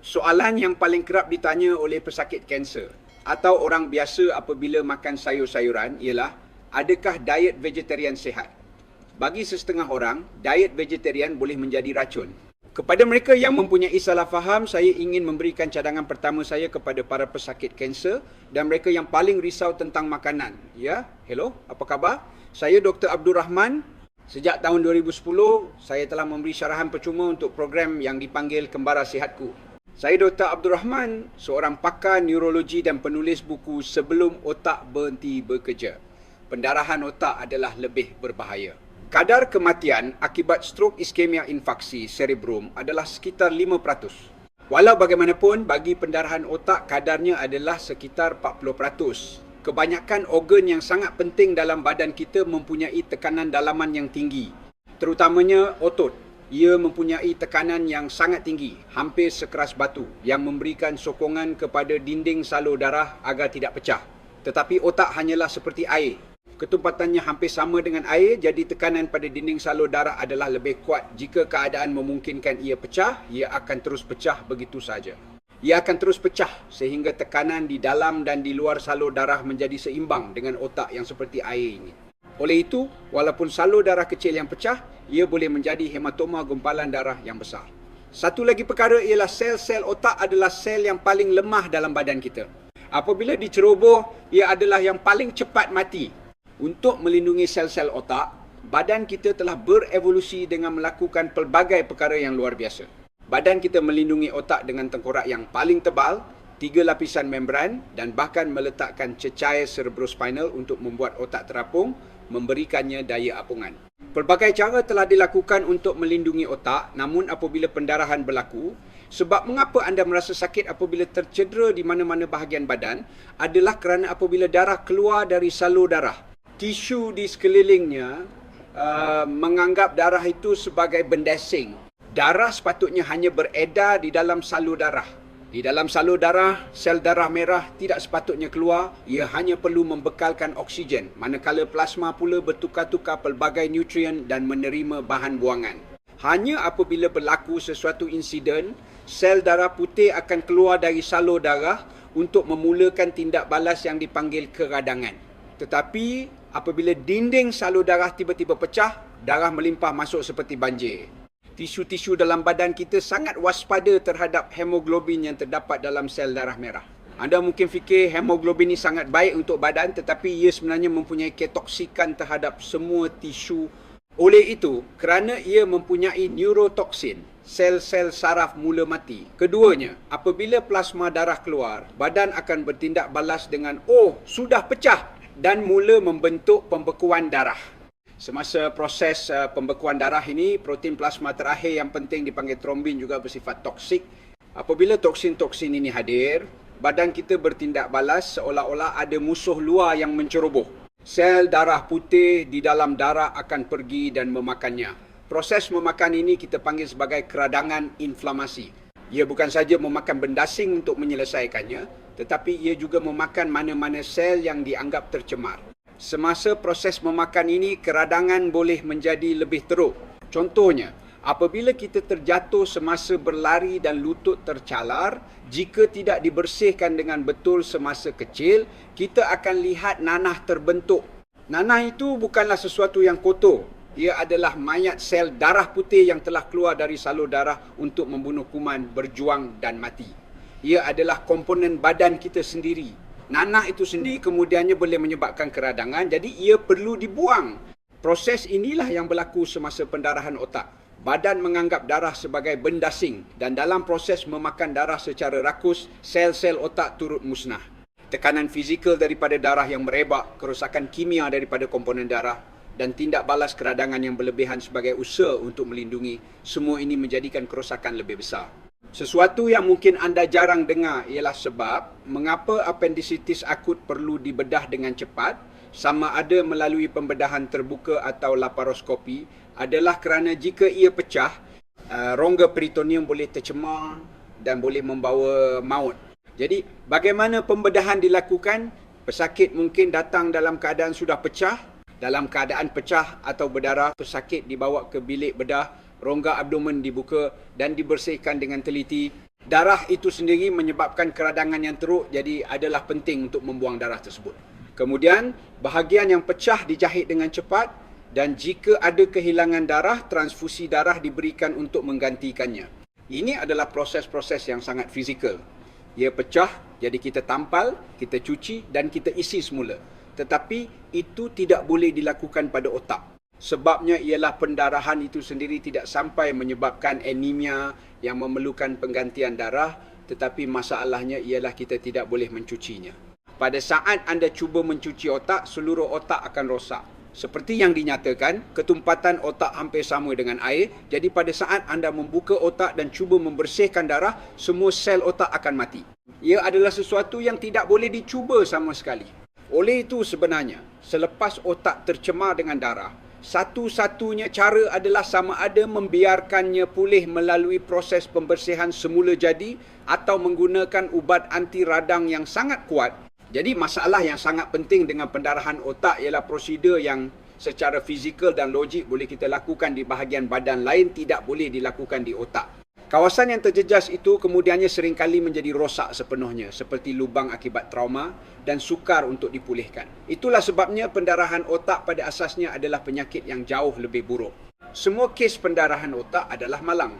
Soalan yang paling kerap ditanya oleh pesakit kanser atau orang biasa apabila makan sayur-sayuran ialah, adakah diet vegetarian sihat? Bagi sesetengah orang, diet vegetarian boleh menjadi racun. Kepada mereka yang mempunyai salah faham, saya ingin memberikan cadangan pertama saya kepada para pesakit kanser dan mereka yang paling risau tentang makanan. Ya, hello, apa khabar? Saya Dr. Abdul Rahman. Sejak tahun 2010, saya telah memberi syarahan percuma untuk program yang dipanggil Kembara Sihatku. Saya Dr. Abdul Rahman, seorang pakar neurologi dan penulis buku Sebelum Otak Berhenti Bekerja. Pendarahan otak adalah lebih berbahaya. Kadar kematian akibat strok iskemia infarksi cerebrum adalah sekitar 5%. Walau bagaimanapun, bagi pendarahan otak kadarnya adalah sekitar 40%. Kebanyakan organ yang sangat penting dalam badan kita mempunyai tekanan dalaman yang tinggi, terutamanya otot. Ia mempunyai tekanan yang sangat tinggi, hampir sekeras batu, yang memberikan sokongan kepada dinding salur darah agar tidak pecah. Tetapi otak hanyalah seperti air. Ketumpatannya hampir sama dengan air, jadi tekanan pada dinding salur darah adalah lebih kuat. Jika keadaan memungkinkan ia pecah, ia akan terus pecah begitu saja. Ia akan terus pecah sehingga tekanan di dalam dan di luar salur darah menjadi seimbang dengan otak yang seperti air ini. Oleh itu, walaupun salur darah kecil yang pecah, ia boleh menjadi hematoma gumpalan darah yang besar. Satu lagi perkara ialah sel-sel otak adalah sel yang paling lemah dalam badan kita. Apabila diceroboh, ia adalah yang paling cepat mati. Untuk melindungi sel-sel otak, badan kita telah berevolusi dengan melakukan pelbagai perkara yang luar biasa. Badan kita melindungi otak dengan tengkorak yang paling tebal, 3 lapisan membran dan bahkan meletakkan cecair cerebrospinal untuk membuat otak terapung, memberikannya daya apungan. Pelbagai cara telah dilakukan untuk melindungi otak, namun apabila pendarahan berlaku, sebab mengapa anda merasa sakit apabila tercedera di mana-mana bahagian badan adalah kerana apabila darah keluar dari salur darah, tisu di sekelilingnya menganggap darah itu sebagai bendesing. Darah sepatutnya hanya beredar di dalam salur darah. Di dalam salur darah, sel darah merah tidak sepatutnya keluar, ia hanya perlu membekalkan oksigen, manakala plasma pula bertukar-tukar pelbagai nutrien dan menerima bahan buangan. Hanya apabila berlaku sesuatu insiden, sel darah putih akan keluar dari salur darah untuk memulakan tindak balas yang dipanggil keradangan. Tetapi apabila dinding salur darah tiba-tiba pecah, darah melimpah masuk seperti banjir. Tisu-tisu dalam badan kita sangat waspada terhadap hemoglobin yang terdapat dalam sel darah merah. Anda mungkin fikir hemoglobin ini sangat baik untuk badan, tetapi ia sebenarnya mempunyai ketoksikan terhadap semua tisu. Oleh itu, kerana ia mempunyai neurotoksin, sel-sel saraf mula mati. Keduanya, apabila plasma darah keluar, badan akan bertindak balas dengan, sudah pecah, dan mula membentuk pembekuan darah. Semasa proses pembekuan darah ini, protein plasma terakhir yang penting dipanggil trombin juga bersifat toksik. Apabila toksin-toksin ini hadir, badan kita bertindak balas seolah-olah ada musuh luar yang menceroboh. Sel darah putih di dalam darah akan pergi dan memakannya. Proses memakan ini kita panggil sebagai keradangan inflamasi. Ia bukan saja memakan bendasing untuk menyelesaikannya, tetapi ia juga memakan mana-mana sel yang dianggap tercemar. Semasa proses memakan ini, keradangan boleh menjadi lebih teruk. Contohnya, apabila kita terjatuh semasa berlari dan lutut tercalar, jika tidak dibersihkan dengan betul semasa kecil, kita akan lihat nanah terbentuk. Nanah itu bukanlah sesuatu yang kotor. Ia adalah mayat sel darah putih yang telah keluar dari salur darah untuk membunuh kuman, berjuang dan mati. Ia adalah komponen badan kita sendiri. Nanah itu sendiri kemudiannya boleh menyebabkan keradangan, jadi ia perlu dibuang. Proses inilah yang berlaku semasa pendarahan otak. Badan menganggap darah sebagai bendasing dan dalam proses memakan darah secara rakus, sel-sel otak turut musnah. Tekanan fizikal daripada darah yang merebak, kerosakan kimia daripada komponen darah dan tindak balas keradangan yang berlebihan sebagai usaha untuk melindungi, semua ini menjadikan kerosakan lebih besar. Sesuatu yang mungkin anda jarang dengar ialah sebab mengapa apendisitis akut perlu dibedah dengan cepat, sama ada melalui pembedahan terbuka atau laparoskopi, adalah kerana jika ia pecah, rongga peritoneum boleh tercemar dan boleh membawa maut. Jadi, bagaimana pembedahan dilakukan? Pesakit mungkin datang dalam keadaan sudah pecah, dalam keadaan pecah atau berdarah, pesakit dibawa ke bilik bedah, rongga abdomen dibuka dan dibersihkan dengan teliti. Darah itu sendiri menyebabkan keradangan yang teruk, jadi adalah penting untuk membuang darah tersebut. Kemudian, bahagian yang pecah dijahit dengan cepat dan jika ada kehilangan darah, transfusi darah diberikan untuk menggantikannya. Ini adalah proses-proses yang sangat fizikal. Ia pecah, jadi kita tampal, kita cuci dan kita isi semula. Tetapi itu tidak boleh dilakukan pada otak. Sebabnya ialah pendarahan itu sendiri tidak sampai menyebabkan anemia yang memerlukan penggantian darah, tetapi masalahnya ialah kita tidak boleh mencucinya. Pada saat anda cuba mencuci otak, seluruh otak akan rosak. Seperti yang dinyatakan, ketumpatan otak hampir sama dengan air. Jadi pada saat anda membuka otak dan cuba membersihkan darah, semua sel otak akan mati. Ia adalah sesuatu yang tidak boleh dicuba sama sekali. Oleh itu sebenarnya, selepas otak tercemar dengan darah, satu-satunya cara adalah sama ada membiarkannya pulih melalui proses pembersihan semula jadi atau menggunakan ubat anti radang yang sangat kuat. Jadi masalah yang sangat penting dengan pendarahan otak ialah prosedur yang secara fizikal dan logik boleh kita lakukan di bahagian badan lain, tidak boleh dilakukan di otak. Kawasan yang terjejas itu kemudiannya seringkali menjadi rosak sepenuhnya, seperti lubang akibat trauma dan sukar untuk dipulihkan. Itulah sebabnya pendarahan otak pada asasnya adalah penyakit yang jauh lebih buruk. Semua kes pendarahan otak adalah malang.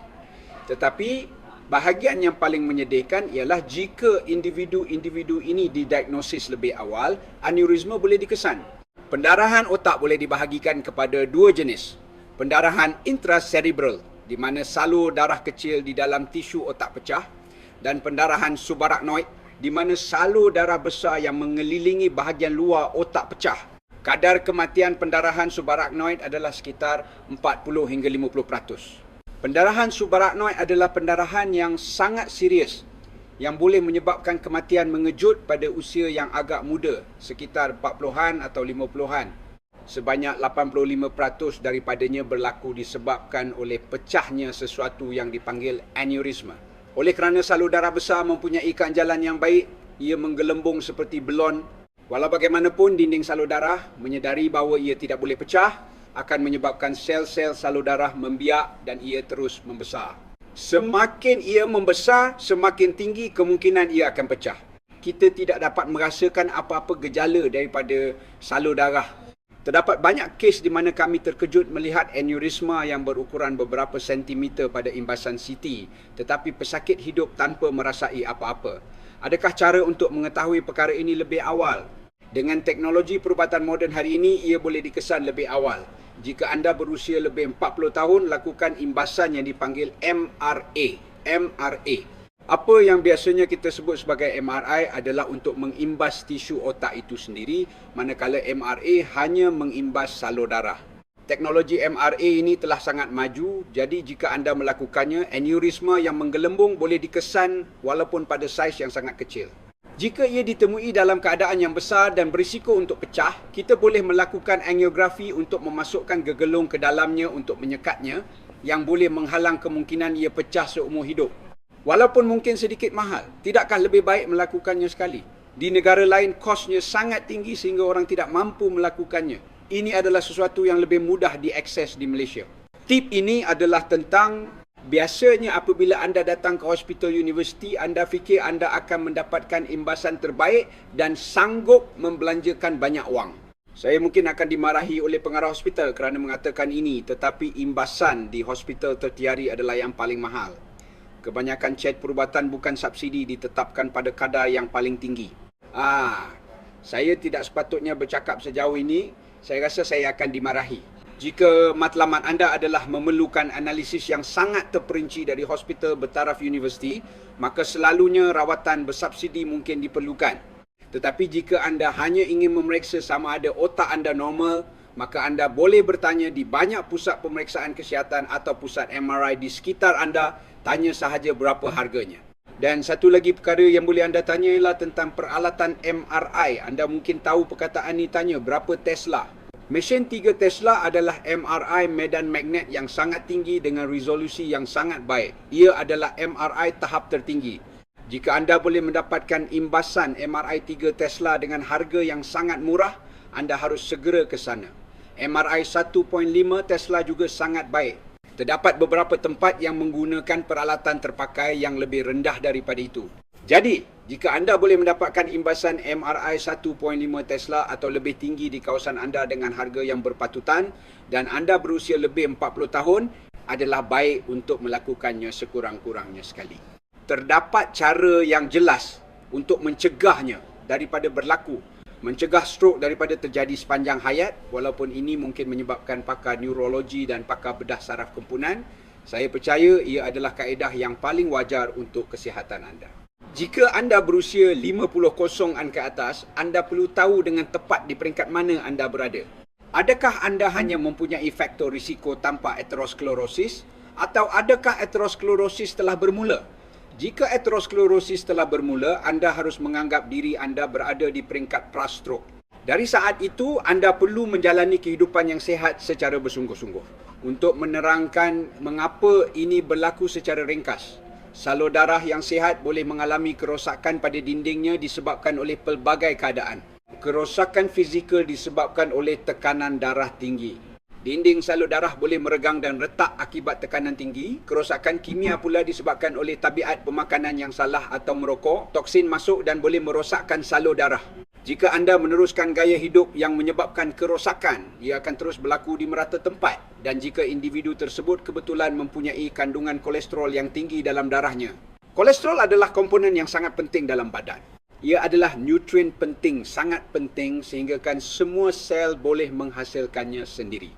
Tetapi bahagian yang paling menyedihkan ialah jika individu-individu ini didiagnosis lebih awal, aneurisma boleh dikesan. Pendarahan otak boleh dibahagikan kepada dua jenis. Pendarahan intracerebral, di mana salur darah kecil di dalam tisu otak pecah, dan pendarahan subarachnoid, di mana salur darah besar yang mengelilingi bahagian luar otak pecah. Kadar kematian pendarahan subarachnoid adalah sekitar 40 hingga 50%. Pendarahan subarachnoid adalah pendarahan yang sangat serius, yang boleh menyebabkan kematian mengejut pada usia yang agak muda, sekitar 40-an atau 50-an. Sebanyak 85% daripadanya berlaku disebabkan oleh pecahnya sesuatu yang dipanggil aneurisma. Oleh kerana salur darah besar mempunyai ikan jalan yang baik, ia menggelembung seperti belon. Walau bagaimanapun, dinding salur darah menyedari bahawa ia tidak boleh pecah, akan menyebabkan sel-sel salur darah membiak dan ia terus membesar. Semakin ia membesar, semakin tinggi kemungkinan ia akan pecah. Kita tidak dapat merasakan apa-apa gejala daripada salur darah. Terdapat banyak kes di mana kami terkejut melihat aneurisma yang berukuran beberapa sentimeter pada imbasan CT, tetapi pesakit hidup tanpa merasai apa-apa. Adakah cara untuk mengetahui perkara ini lebih awal? Dengan teknologi perubatan moden hari ini, ia boleh dikesan lebih awal. Jika anda berusia lebih 40 tahun, lakukan imbasan yang dipanggil MRA. MRA. Apa yang biasanya kita sebut sebagai MRI adalah untuk mengimbas tisu otak itu sendiri, manakala MRA hanya mengimbas salur darah. Teknologi MRA ini telah sangat maju, jadi jika anda melakukannya, aneurisma yang menggelembung boleh dikesan walaupun pada saiz yang sangat kecil. Jika ia ditemui dalam keadaan yang besar dan berisiko untuk pecah, kita boleh melakukan angiografi untuk memasukkan gegelung ke dalamnya untuk menyekatnya, yang boleh menghalang kemungkinan ia pecah seumur hidup. Walaupun mungkin sedikit mahal, tidakkah lebih baik melakukannya sekali? Di negara lain, kosnya sangat tinggi sehingga orang tidak mampu melakukannya. Ini adalah sesuatu yang lebih mudah diakses di Malaysia. Tip ini adalah tentang biasanya apabila anda datang ke hospital universiti, anda fikir anda akan mendapatkan imbasan terbaik dan sanggup membelanjakan banyak wang. Saya mungkin akan dimarahi oleh pengarah hospital kerana mengatakan ini, tetapi imbasan di hospital tertiari adalah yang paling mahal. Kebanyakan cek perubatan bukan subsidi ditetapkan pada kadar yang paling tinggi. Saya tidak sepatutnya bercakap sejauh ini. Saya rasa saya akan dimarahi. Jika matlamat anda adalah memerlukan analisis yang sangat terperinci dari hospital bertaraf universiti, maka selalunya rawatan bersubsidi mungkin diperlukan. Tetapi jika anda hanya ingin memeriksa sama ada otak anda normal, maka anda boleh bertanya di banyak pusat pemeriksaan kesihatan atau pusat MRI di sekitar anda. Tanya sahaja berapa harganya. Dan satu lagi perkara yang boleh anda tanya ialah tentang peralatan MRI. Anda mungkin tahu perkataan ini, tanya berapa Tesla. Mesin 3 Tesla adalah MRI medan magnet yang sangat tinggi dengan resolusi yang sangat baik. Ia adalah MRI tahap tertinggi. Jika anda boleh mendapatkan imbasan MRI 3 Tesla dengan harga yang sangat murah, anda harus segera ke sana. MRI 1.5 Tesla juga sangat baik. Terdapat beberapa tempat yang menggunakan peralatan terpakai yang lebih rendah daripada itu. Jadi, jika anda boleh mendapatkan imbasan MRI 1.5 Tesla atau lebih tinggi di kawasan anda dengan harga yang berpatutan dan anda berusia lebih 40 tahun, adalah baik untuk melakukannya sekurang-kurangnya sekali. Terdapat cara yang jelas untuk mencegahnya daripada berlaku. Mencegah strok daripada terjadi sepanjang hayat, walaupun ini mungkin menyebabkan pakar neurologi dan pakar bedah saraf kempunan, saya percaya ia adalah kaedah yang paling wajar untuk kesihatan anda. Jika anda berusia 50-an ke atas, anda perlu tahu dengan tepat di peringkat mana anda berada. Adakah anda hanya mempunyai faktor risiko tanpa aterosklerosis, atau adakah aterosklerosis telah bermula? Jika aterosklerosis telah bermula, anda harus menganggap diri anda berada di peringkat pra-stroke. Dari saat itu, anda perlu menjalani kehidupan yang sihat secara bersungguh-sungguh. Untuk menerangkan mengapa ini berlaku secara ringkas, salur darah yang sihat boleh mengalami kerosakan pada dindingnya disebabkan oleh pelbagai keadaan. Kerosakan fizikal disebabkan oleh tekanan darah tinggi. Dinding salur darah boleh meregang dan retak akibat tekanan tinggi. Kerosakan kimia pula disebabkan oleh tabiat pemakanan yang salah atau merokok. Toksin masuk dan boleh merosakkan salur darah. Jika anda meneruskan gaya hidup yang menyebabkan kerosakan, ia akan terus berlaku di merata tempat. Dan jika individu tersebut kebetulan mempunyai kandungan kolesterol yang tinggi dalam darahnya. Kolesterol adalah komponen yang sangat penting dalam badan. Ia adalah nutrien penting, sangat penting sehinggakan semua sel boleh menghasilkannya sendiri.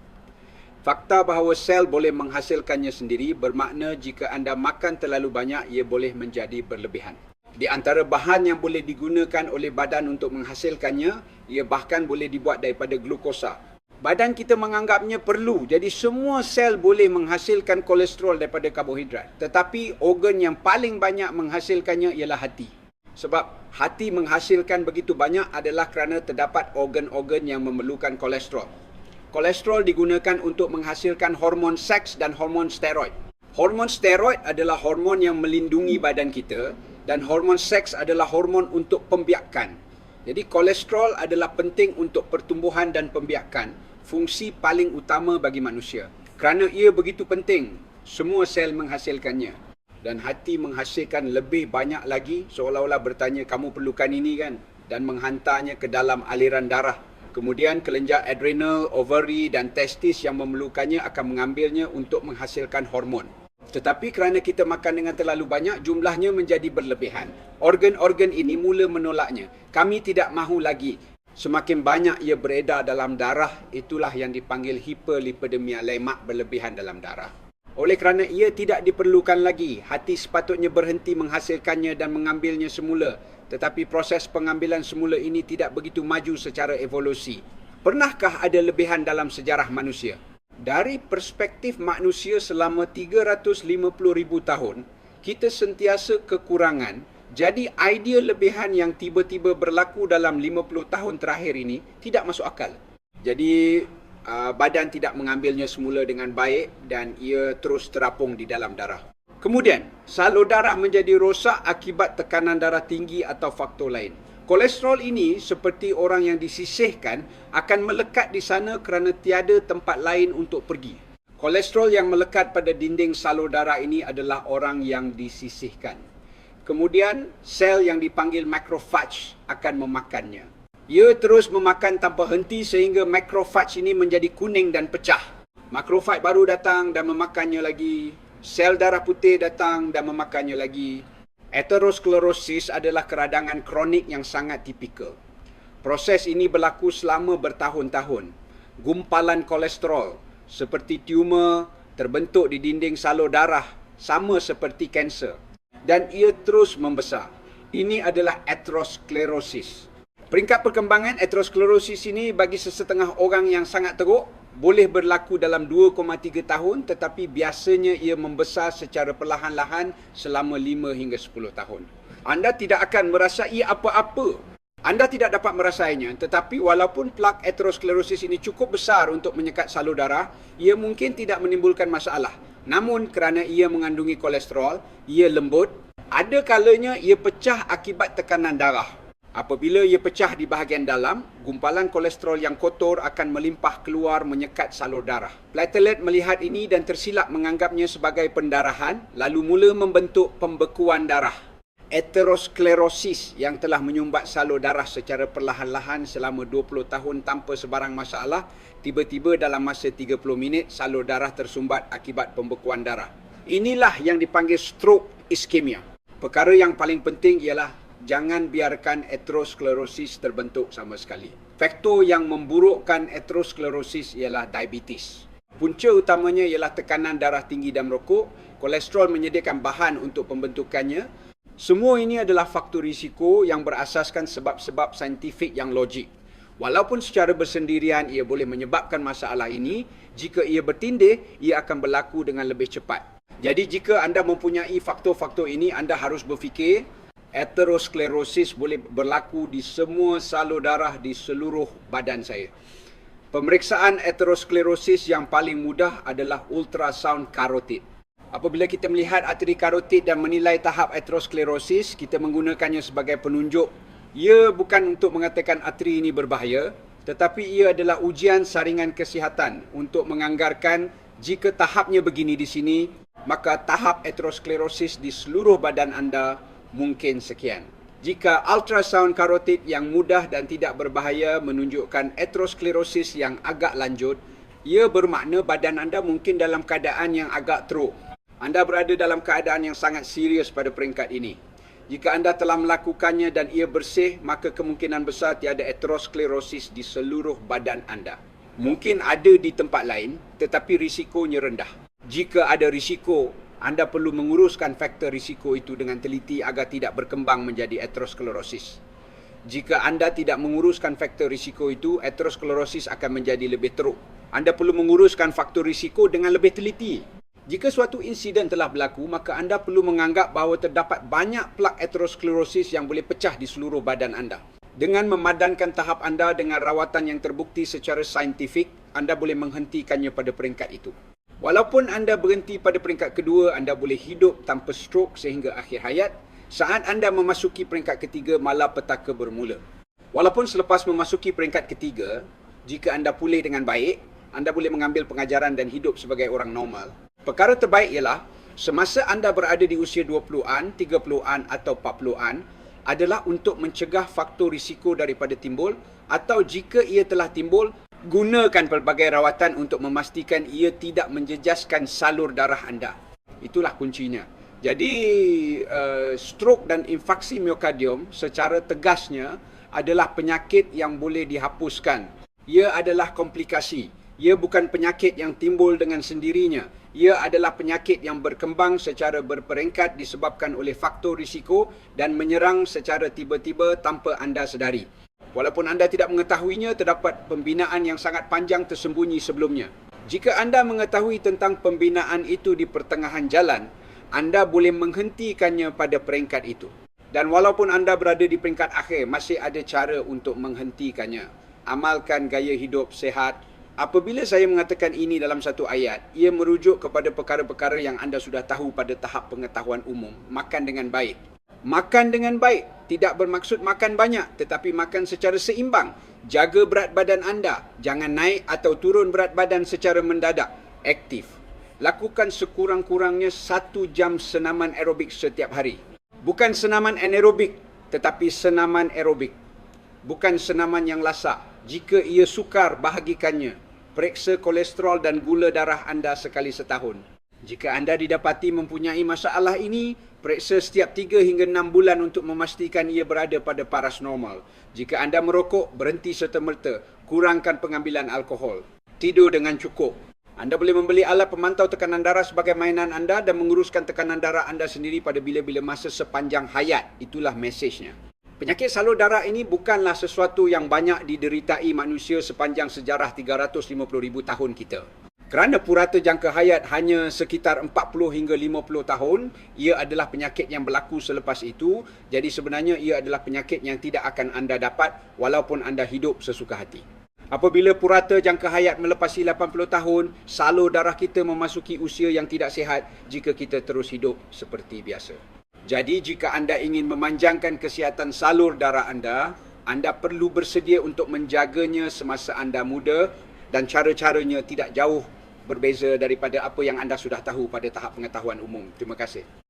Fakta bahawa sel boleh menghasilkannya sendiri bermakna jika anda makan terlalu banyak, ia boleh menjadi berlebihan. Di antara bahan yang boleh digunakan oleh badan untuk menghasilkannya, ia bahkan boleh dibuat daripada glukosa. Badan kita menganggapnya perlu, jadi semua sel boleh menghasilkan kolesterol daripada karbohidrat. Tetapi organ yang paling banyak menghasilkannya ialah hati. Sebab hati menghasilkan begitu banyak adalah kerana terdapat organ-organ yang memerlukan kolesterol. Kolesterol digunakan untuk menghasilkan hormon seks dan hormon steroid. Hormon steroid adalah hormon yang melindungi badan kita dan hormon seks adalah hormon untuk pembiakan. Jadi kolesterol adalah penting untuk pertumbuhan dan pembiakan, fungsi paling utama bagi manusia. Kerana ia begitu penting, semua sel menghasilkannya. Dan hati menghasilkan lebih banyak lagi, seolah-olah bertanya, kamu perlukan ini kan? Dan menghantarnya ke dalam aliran darah. Kemudian kelenjar adrenal, ovary dan testis yang memerlukannya akan mengambilnya untuk menghasilkan hormon. Tetapi kerana kita makan dengan terlalu banyak, jumlahnya menjadi berlebihan. Organ-organ ini mula menolaknya. Kami tidak mahu lagi. Semakin banyak ia beredar dalam darah, itulah yang dipanggil hiperlipidemia, lemak berlebihan dalam darah. Oleh kerana ia tidak diperlukan lagi, hati sepatutnya berhenti menghasilkannya dan mengambilnya semula. Tetapi proses pengambilan semula ini tidak begitu maju secara evolusi. Pernahkah ada lebihan dalam sejarah manusia? Dari perspektif manusia selama 350,000 tahun, kita sentiasa kekurangan. Jadi idea lebihan yang tiba-tiba berlaku dalam 50 tahun terakhir ini tidak masuk akal. Jadi badan tidak mengambilnya semula dengan baik dan ia terus terapung di dalam darah. Kemudian, salur darah menjadi rosak akibat tekanan darah tinggi atau faktor lain. Kolesterol ini seperti orang yang disisihkan akan melekat di sana kerana tiada tempat lain untuk pergi. Kolesterol yang melekat pada dinding salur darah ini adalah orang yang disisihkan. Kemudian, sel yang dipanggil macrophage akan memakannya. Ia terus memakan tanpa henti sehingga macrophage ini menjadi kuning dan pecah. Macrophage baru datang dan memakannya lagi. Sel darah putih datang dan memakannya lagi. Aterosklerosis adalah keradangan kronik yang sangat tipikal. Proses ini berlaku selama bertahun-tahun. Gumpalan kolesterol seperti tumor terbentuk di dinding salur darah sama seperti kanser. Dan ia terus membesar. Ini adalah aterosklerosis. Peringkat perkembangan aterosklerosis ini bagi sesetengah orang yang sangat teruk boleh berlaku dalam 2,3 tahun tetapi biasanya ia membesar secara perlahan-lahan selama 5 hingga 10 tahun. Anda tidak akan merasai apa-apa. Anda tidak dapat merasainya, tetapi walaupun plak aterosklerosis ini cukup besar untuk menyekat salur darah, ia mungkin tidak menimbulkan masalah. Namun kerana ia mengandungi kolesterol, ia lembut, ada kalanya ia pecah akibat tekanan darah. Apabila ia pecah di bahagian dalam, gumpalan kolesterol yang kotor akan melimpah keluar menyekat salur darah. Platelet melihat ini dan tersilap menganggapnya sebagai pendarahan, lalu mula membentuk pembekuan darah. Aterosklerosis yang telah menyumbat salur darah secara perlahan-lahan selama 20 tahun tanpa sebarang masalah, tiba-tiba dalam masa 30 minit salur darah tersumbat akibat pembekuan darah. Inilah yang dipanggil stroke ischemia. Perkara yang paling penting ialah jangan biarkan aterosklerosis terbentuk sama sekali. Faktor yang memburukkan aterosklerosis ialah diabetes. Punca utamanya ialah tekanan darah tinggi dan merokok, kolesterol menyediakan bahan untuk pembentukannya. Semua ini adalah faktor risiko yang berasaskan sebab-sebab saintifik yang logik. Walaupun secara bersendirian ia boleh menyebabkan masalah ini, jika ia bertindih, ia akan berlaku dengan lebih cepat. Jadi jika anda mempunyai faktor-faktor ini, anda harus berfikir, aterosklerosis boleh berlaku di semua salur darah di seluruh badan saya. Pemeriksaan aterosklerosis yang paling mudah adalah ultrasound karotid. Apabila kita melihat arteri karotid dan menilai tahap aterosklerosis, kita menggunakannya sebagai penunjuk. Ia bukan untuk mengatakan arteri ini berbahaya, tetapi ia adalah ujian saringan kesihatan untuk menganggarkan jika tahapnya begini di sini, maka tahap aterosklerosis di seluruh badan anda mungkin sekian. Jika ultrasound karotid yang mudah dan tidak berbahaya menunjukkan aterosklerosis yang agak lanjut, ia bermakna badan anda mungkin dalam keadaan yang agak teruk. Anda berada dalam keadaan yang sangat serius pada peringkat ini. Jika anda telah melakukannya dan ia bersih, maka kemungkinan besar tiada aterosklerosis di seluruh badan anda. Mungkin ada di tempat lain, tetapi risikonya rendah. Jika ada risiko, anda perlu menguruskan faktor risiko itu dengan teliti agar tidak berkembang menjadi aterosklerosis. Jika anda tidak menguruskan faktor risiko itu, aterosklerosis akan menjadi lebih teruk. Anda perlu menguruskan faktor risiko dengan lebih teliti. Jika suatu insiden telah berlaku, maka anda perlu menganggap bahawa terdapat banyak plak aterosklerosis yang boleh pecah di seluruh badan anda. Dengan memadankan tahap anda dengan rawatan yang terbukti secara saintifik, anda boleh menghentikannya pada peringkat itu. Walaupun anda berhenti pada peringkat kedua, anda boleh hidup tanpa stroke sehingga akhir hayat. Saat anda memasuki peringkat ketiga, malapetaka bermula. Walaupun selepas memasuki peringkat ketiga, jika anda pulih dengan baik, anda boleh mengambil pengajaran dan hidup sebagai orang normal. Perkara terbaik ialah, semasa anda berada di usia 20-an, 30-an atau 40-an, adalah untuk mencegah faktor risiko daripada timbul, atau jika ia telah timbul, gunakan pelbagai rawatan untuk memastikan ia tidak menjejaskan salur darah anda. Itulah kuncinya. Jadi, stroke dan infarksi miokardium secara tegasnya adalah penyakit yang boleh dihapuskan. Ia adalah komplikasi. Ia bukan penyakit yang timbul dengan sendirinya. Ia adalah penyakit yang berkembang secara berperingkat disebabkan oleh faktor risiko dan menyerang secara tiba-tiba tanpa anda sedari. Walaupun anda tidak mengetahuinya, terdapat pembinaan yang sangat panjang tersembunyi sebelumnya. Jika anda mengetahui tentang pembinaan itu di pertengahan jalan, anda boleh menghentikannya pada peringkat itu. Dan walaupun anda berada di peringkat akhir, masih ada cara untuk menghentikannya. Amalkan gaya hidup sehat. Apabila saya mengatakan ini dalam satu ayat, ia merujuk kepada perkara-perkara yang anda sudah tahu pada tahap pengetahuan umum. Makan dengan baik. Makan dengan baik tidak bermaksud makan banyak, tetapi makan secara seimbang. Jaga berat badan anda. Jangan naik atau turun berat badan secara mendadak. Aktif. Lakukan sekurang-kurangnya 1 jam senaman aerobik setiap hari. Bukan senaman anaerobik, tetapi senaman aerobik. Bukan senaman yang lasak. Jika ia sukar, bahagikannya. Periksa kolesterol dan gula darah anda sekali setahun. Jika anda didapati mempunyai masalah ini, periksa setiap 3 hingga 6 bulan untuk memastikan ia berada pada paras normal. Jika anda merokok, berhenti serta-merta. Kurangkan pengambilan alkohol. Tidur dengan cukup. Anda boleh membeli alat pemantau tekanan darah sebagai mainan anda dan menguruskan tekanan darah anda sendiri pada bila-bila masa sepanjang hayat. Itulah mesejnya. Penyakit salur darah ini bukanlah sesuatu yang banyak dideritai manusia sepanjang sejarah 350,000 tahun kita. Kerana purata jangka hayat hanya sekitar 40 hingga 50 tahun, ia adalah penyakit yang berlaku selepas itu. Jadi sebenarnya ia adalah penyakit yang tidak akan anda dapat walaupun anda hidup sesuka hati. Apabila purata jangka hayat melepasi 80 tahun, salur darah kita memasuki usia yang tidak sihat jika kita terus hidup seperti biasa. Jadi jika anda ingin memanjangkan kesihatan salur darah anda perlu bersedia untuk menjaganya semasa anda muda dan cara-caranya tidak jauh berbeza daripada apa yang anda sudah tahu pada tahap pengetahuan umum. Terima kasih.